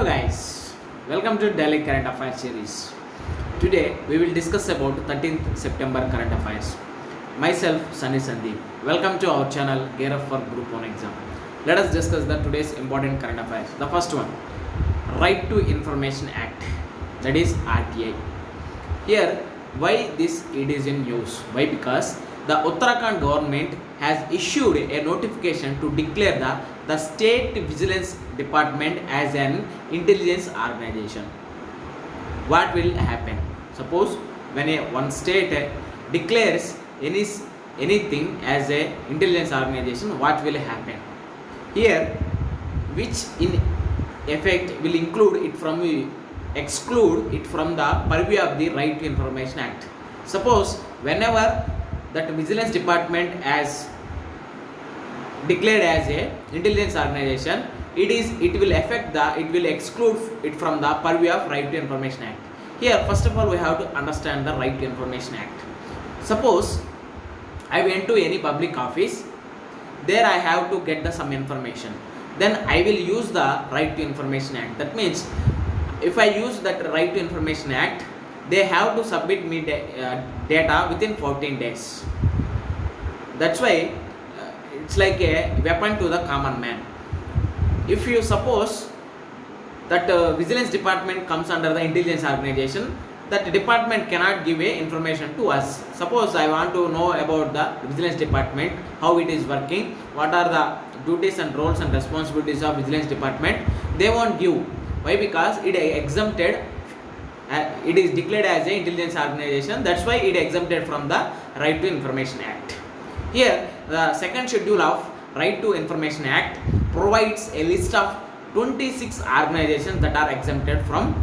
Hello guys, welcome to Daily Current Affairs series. Today we will discuss about 13th September current affairs. Myself Sunny Sandeep. Welcome to our channel Gear Up for Group 1 exam. Let us discuss the today's important current affairs. The first one, Right to Information Act, that is RTI. Here, why this it is in news? Why? Because the Uttarakhand government has issued a notification to declare the State Vigilance Department as an intelligence organization. What will happen? Suppose when one state declares anything as a intelligence organization, what will happen? Here, which in effect will exclude it from the purview of the Right to Information Act. Suppose whenever that vigilance department as declared as a intelligence organization, it will exclude it from the purview of Right to Information Act. Here, first of all, we have to understand the Right to Information Act. Suppose I went to any public office, there I have to get some information. Then I will use the Right to Information Act. That means if I use that Right to Information Act, they have to submit me data within 14 days. That's why it's like a weapon to the common man. If you suppose that vigilance department comes under the intelligence organization, that department cannot give information to us. Suppose I want to know about the vigilance department, how it is working, what are the duties and roles and responsibilities of vigilance department, they won't give. Why? Because it is declared as an intelligence organization. That's why it exempted from the Right to Information Act. Here, the second schedule of Right to Information Act provides a list of 26 organizations that are exempted from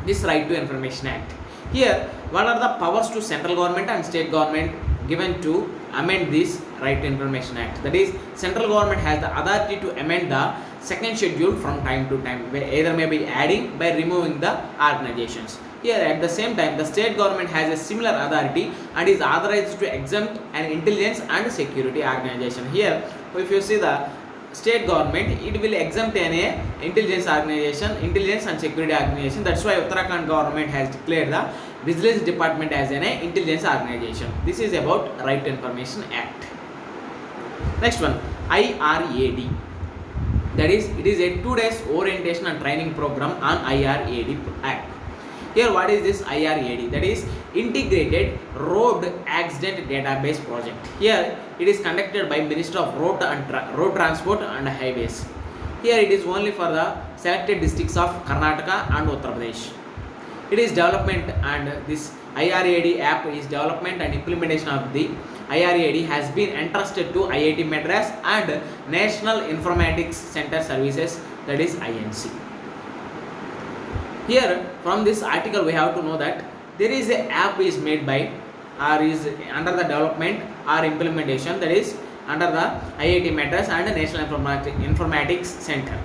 this Right to Information Act. Here, what are the powers to central government and state government given to amend this Right to Information Act? That is, central government has the authority to amend the second schedule from time to time, either may be adding by removing the organizations. Here, at the same time, the state government has a similar authority and is authorized to exempt an intelligence and security organization. Here, if you see the state government, it will exempt an intelligence and security organization. That's why Uttarakhand government has declared the vigilance department as an intelligence organization. This is about Right to Information Act. Next one, IRAD. That is, it is a 2 days orientation and training program on IRAD Act. Here, what is this IRAD? That is Integrated Road Accident Database Project. Here, it is conducted by Minister of Road Transport and Highways. Here, it is only for the selected districts of Karnataka and Uttar Pradesh. It is development, and this IRAD app is development and implementation of the IRAD has been entrusted to IIT Madras and National Informatics Center Services, that is INC. Here, from this article, we have to know that there is a app is made by or is under the development or implementation, that is under the IIT Madras and National Informatics Center.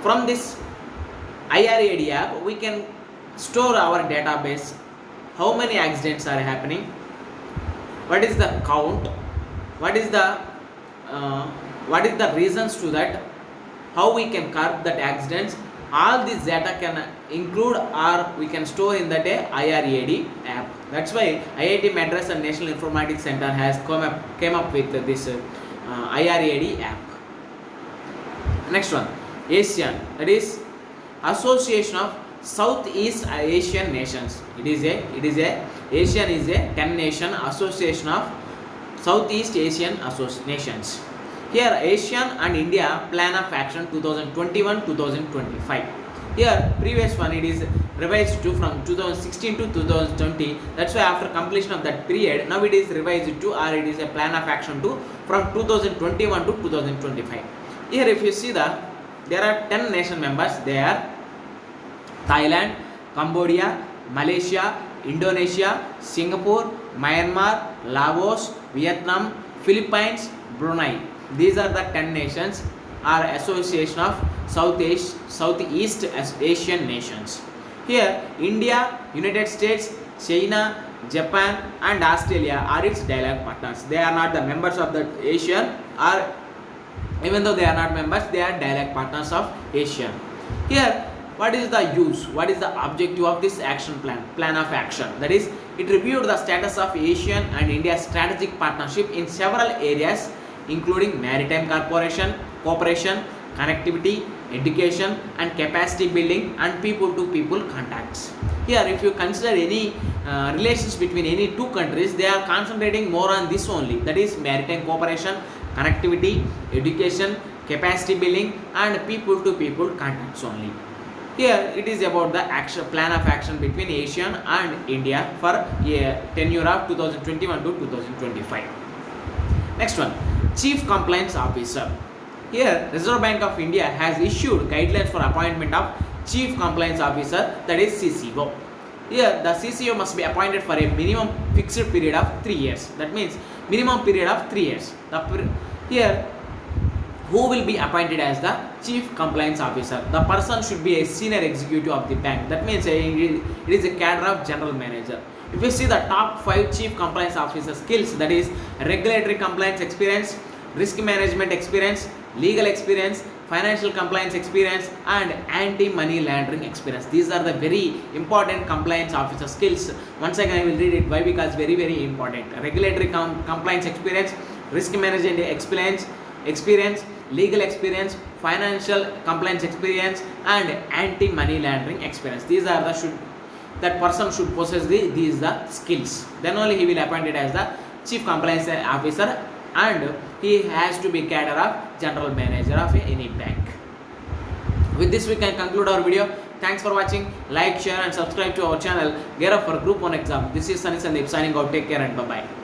From this IRAD app, we can store our database, how many accidents are happening, what is the count, what is the reasons to that, how we can curb that accidents. All this data can include or we can store in that IRAD app. That's why IIT Madras and National Informatics Center has came up with this IRAD app. Next one, ASEAN, that is Association of Southeast Asian Nations. It is a ASEAN is a 10 nation association of Southeast Asian nations. Here, ASEAN and India Plan of Action 2021-2025. Here, previous one, it is revised to from 2016 to 2020. That's why after completion of that period, now it is revised to, or it is a Plan of Action to from 2021 to 2025. Here, if you see there are 10 nation members. They are Thailand, Cambodia, Malaysia, Indonesia, Singapore, Myanmar, Laos, Vietnam, Philippines, Brunei. These are the 10 nations or association of Southeast Asian nations. Here, India, United States, China, Japan and Australia are its dialogue partners. They are not the members of the ASEAN, or even though they are not members, they are dialogue partners of ASEAN. Here, what is the use, what is the objective of this action plan of action? That is, it reviewed the status of Asian and India's strategic partnership in several areas including maritime cooperation, connectivity, education and capacity building and people to people contacts. Here, if you consider any relations between any two countries, they are concentrating more on this only, that is maritime cooperation, connectivity, education, capacity building and people to people contacts only. Here it is about the plan of action between ASEAN and India for a tenure of 2021 to 2025. Next one, Chief Compliance Officer. Here, Reserve Bank of India has issued guidelines for appointment of Chief Compliance Officer, that is CCO. Here, the CCO must be appointed for a minimum fixed period of 3 years. That means minimum period of 3 years. Here, who will be appointed as the Chief Compliance Officer? The person should be a senior executive of the bank. That means it is a cadre of general manager. If you see the top 5 Chief Compliance Officer skills, that is regulatory compliance experience, risk management experience, legal experience, financial compliance experience and anti-money laundering experience. These are the very important compliance officer skills. Once again I will read it. Why? Because very important. Regulatory compliance experience, risk management experience, legal experience, financial compliance experience and anti-money laundering experience. These are the that person should possess these the skills. Then only he will appointed as the Chief Compliance Officer and he has to be cadre of general manager of any bank. With this we can conclude our video. Thanks for watching. Like, share and subscribe to our channel. Gear up for Group 1 exam. This is Sunny Sandeep signing out. Take care and bye bye.